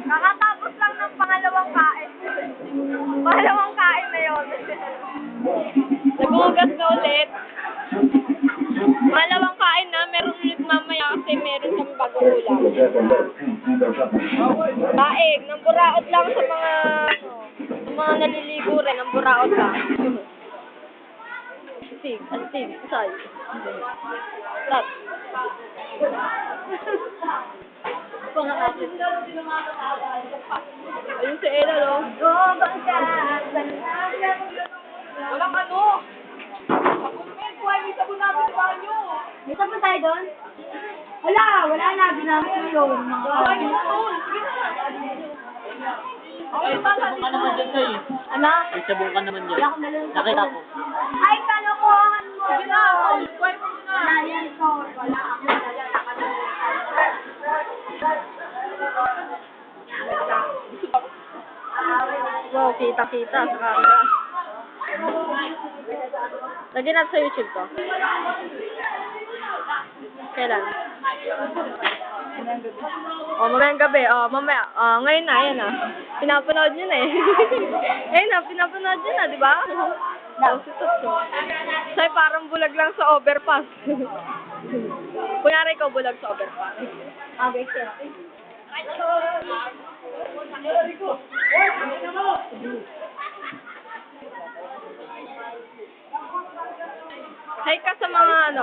Kakatapos lang ng pangalawang kain. Pangalawang kain na yun. Nagugas na ulit. Pangalawang kain na, meron ulit mamaya kasi meron kami bagong ulam. Daig, ng buraot lang sa mga naliligo rin, ng buraot lang. Astig, say. Stop. Ayun si Ella, no? Walang ano. May sabon natin sa banyo. May sabon tayo doon? Wala na. Ginamit mo yun. Ay, yun. Ay, sabong ka naman dyan, Tay. Ano? Ay, sabong ka naman dyan. Wala akong dalawang sabon. Nakita ko. Ay, kalokohan mo. Sige na, kuhay mo na. Wala yan, Sol. Wala ako. Wow, kita-kita sa camera. Lagyan natin sa YouTube to. Kailan? Mamayang gabi. Mamaya. Ngayon na, ayan na. Pinapanood nyo na eh. Ayun na, pinapanood nyo na, di ba? Say, parang bulag lang sa overpass. Kunyari ikaw bulag sa overpass. Okay, sir. Hi ka sa mga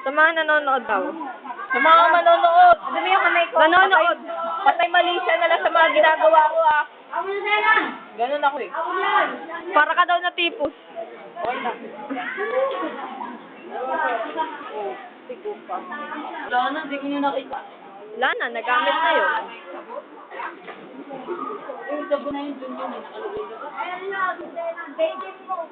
sa mga nanonood daw. Sa mga manonood. Dumi yung kamay ko. Nanonood. Patay mali siya na lang sa mga ginagawa ko, ah. Ako na sa'yo. Ganun ako, eh. Ako yan. Para ka daw na tipos. Okay na. Wala na, hindi ko nyo nakita. Wala na, nagamit na yun. Yung sabon na yun, dun yun, eh. Nakalagay na. Ayan na. Baby mo.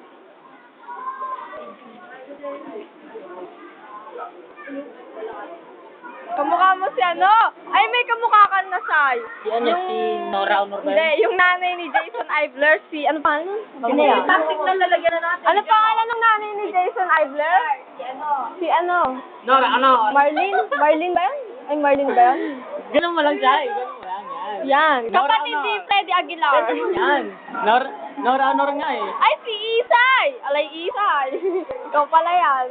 Kamukha mo si ano? Ay, may kamukha ka na, Sai. Si ano, si Nora Honor ba yun? Hindi, yung nanay ni Jason Ivler, si, ano pa ano? Sino yan? Plastic na lalagyan na natin. Ano pangalan ng nanay ni Jason Ivler? Si ano? Nora, ano? Marlene? Marlene ba yan? Ay, Marlene ba yan? Ganun mo lang siya, eh. Ganun mo lang, yan. Yan. Nora Kapatid Honor. ni Freddy Aguilar. Yan. Nora Honor nga, eh. Ay, si Isay! Alay, Isay. Ikaw pala yan.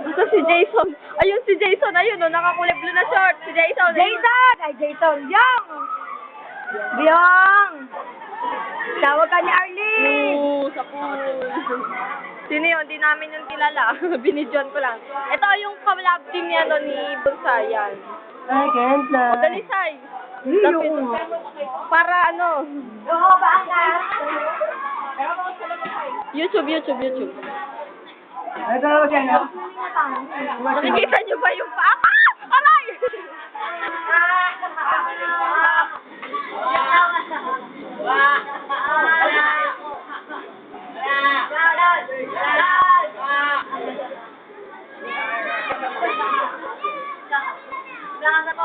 Ito si Jason. Ayun si Jason. Ayun, no, nakakulay blue na short. Si Jason. Jason! Ay, Jason. Yang! Biyong! Tawag ka ni Arlene! Sa pool. Sino yun? Di namin yung kilala. Binidyon ko lang. Ito yung collab team ni, ni Bunsayan. Ay, Kenta. Dali, Say. Lapit. Para ano? Oo, ba ang YouTube. Ito na siya, no? Nakikita niyo ba yung pa? Ah! Aray!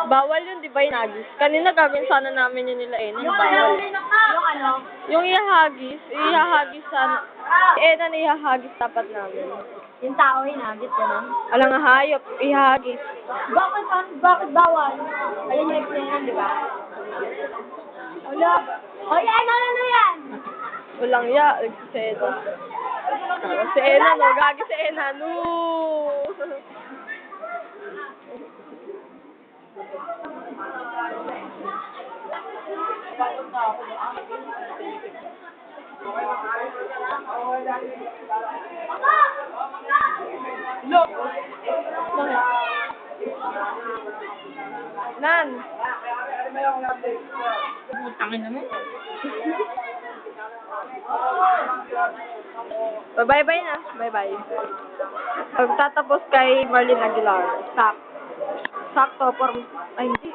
Bawal yun, di ba, yung hagis? Kanina gagawin sana namin yun nila bawal. Yung ano? Yung ihahagis sana. Na ihahagis dapat namin. Yung tao hinagit ka na. Alang hayop, ihahagis. Bakit bawal? Ayun yung explain, di ba? Wala. O yan, ano yan? Walang si Ena. Si Ena, no? Gagi si Ena, no? Look! Nan! Tangin naman. Bye-bye na. Bye-bye. Pagtatapos kay Marlene Aguilar. Sakto. Ay, hindi.